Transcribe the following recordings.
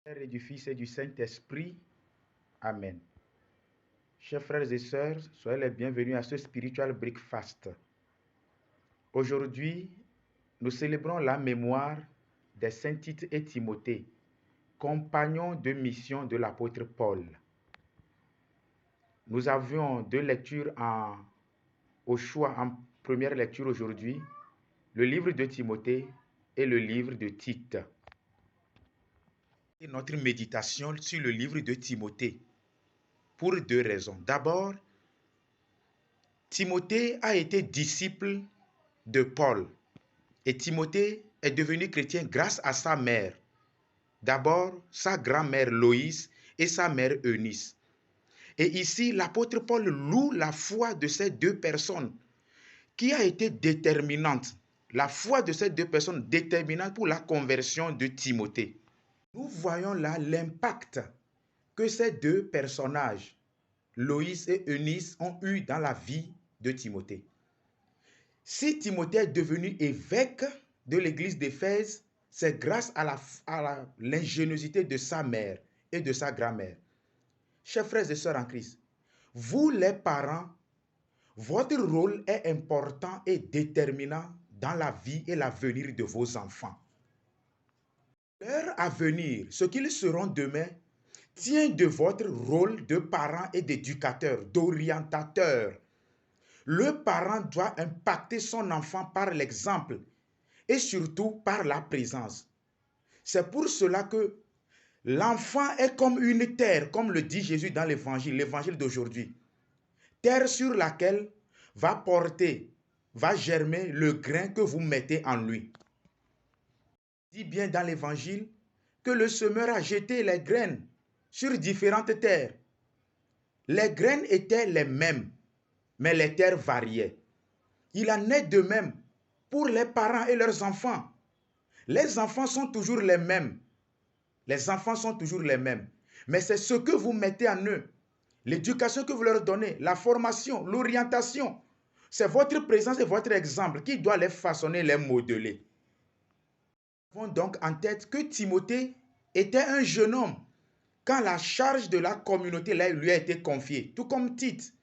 Père et du Fils et du Saint-Esprit. Amen. Chers frères et sœurs, soyez les bienvenus à ce Spiritual Breakfast. Aujourd'hui, nous célébrons la mémoire des saints Tite et Timothée, compagnons de mission de l'apôtre Paul. Nous avions deux lectures au choix en première lecture aujourd'hui, le livre de Timothée et le livre de Tite. Et notre méditation sur le livre de Timothée, pour deux raisons. D'abord, Timothée a été disciple de Paul et Timothée est devenu chrétien grâce à sa mère. D'abord, sa grand-mère Loïse et sa mère Eunice. Et ici, l'apôtre Paul loue la foi de ces deux personnes qui a été déterminante. La foi de ces deux personnes déterminante pour la conversion de Timothée. Nous voyons là l'impact que ces deux personnages, Loïse et Eunice, ont eu dans la vie de Timothée. Si Timothée est devenu évêque de l'église d'Éphèse, c'est grâce à l'ingéniosité de sa mère et de sa grand-mère. Chers frères et sœurs en Christ, vous les parents, votre rôle est important et déterminant dans la vie et l'avenir de vos enfants. Leur avenir, ce qu'ils seront demain, tient de votre rôle de parent et d'éducateur, d'orientateur. Le parent doit impacter son enfant par l'exemple et surtout par la présence. C'est pour cela que l'enfant est comme une terre, comme le dit Jésus dans l'évangile d'aujourd'hui. Terre sur laquelle va germer le grain que vous mettez en lui. Il dit bien dans l'évangile que le semeur a jeté les graines sur différentes terres. Les graines étaient les mêmes, mais les terres variaient. Il en est de même pour les parents et leurs enfants. Les enfants sont toujours les mêmes. Les enfants sont toujours les mêmes. Mais c'est ce que vous mettez en eux. L'éducation que vous leur donnez, la formation, l'orientation. C'est votre présence et votre exemple qui doit les façonner, les modeler. Nous avons donc en tête que Timothée était un jeune homme quand la charge de la communauté lui a été confiée, tout comme Tite.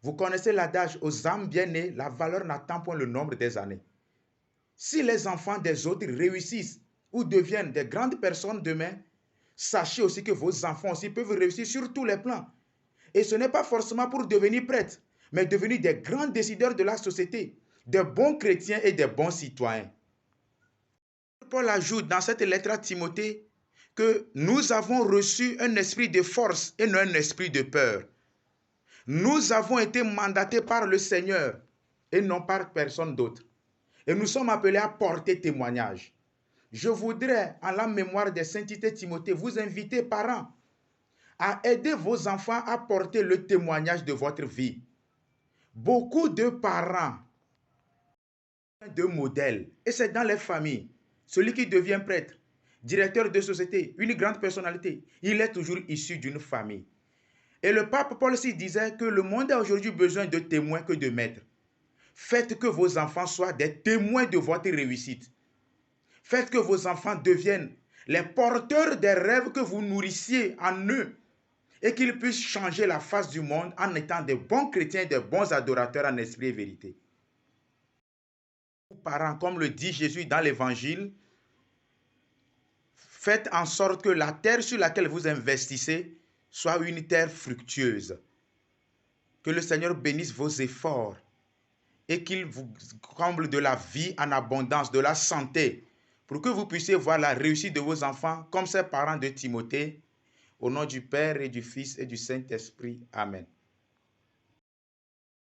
Vous connaissez l'adage, aux âmes bien nées, la valeur n'attend point le nombre des années. Si les enfants des autres réussissent ou deviennent des grandes personnes demain, sachez aussi que vos enfants aussi peuvent réussir sur tous les plans. Et ce n'est pas forcément pour devenir prêtres, mais devenir des grands décideurs de la société, des bons chrétiens et des bons citoyens. Paul ajoute dans cette lettre à Timothée que nous avons reçu un esprit de force et non un esprit de peur. Nous avons été mandatés par le Seigneur et non par personne d'autre. Et nous sommes appelés à porter témoignage. Je voudrais, en la mémoire des saints Tite et Timothée, vous inviter, parents, à aider vos enfants à porter le témoignage de votre vie. Beaucoup de parents, de modèles, et c'est dans les familles. Celui qui devient prêtre, directeur de société, une grande personnalité, il est toujours issu d'une famille. Et le pape Paul aussi disait que le monde a aujourd'hui besoin de témoins que de maîtres. Faites que vos enfants soient des témoins de votre réussite. Faites que vos enfants deviennent les porteurs des rêves que vous nourrissiez en eux et qu'ils puissent changer la face du monde en étant des bons chrétiens, des bons adorateurs en esprit et vérité. Parents, comme le dit Jésus dans l'évangile, faites en sorte que la terre sur laquelle vous investissez soit une terre fructueuse. Que le Seigneur bénisse vos efforts et qu'il vous comble de la vie en abondance, de la santé, pour que vous puissiez voir la réussite de vos enfants comme ces parents de Timothée. Au nom du Père et du Fils et du Saint-Esprit. Amen.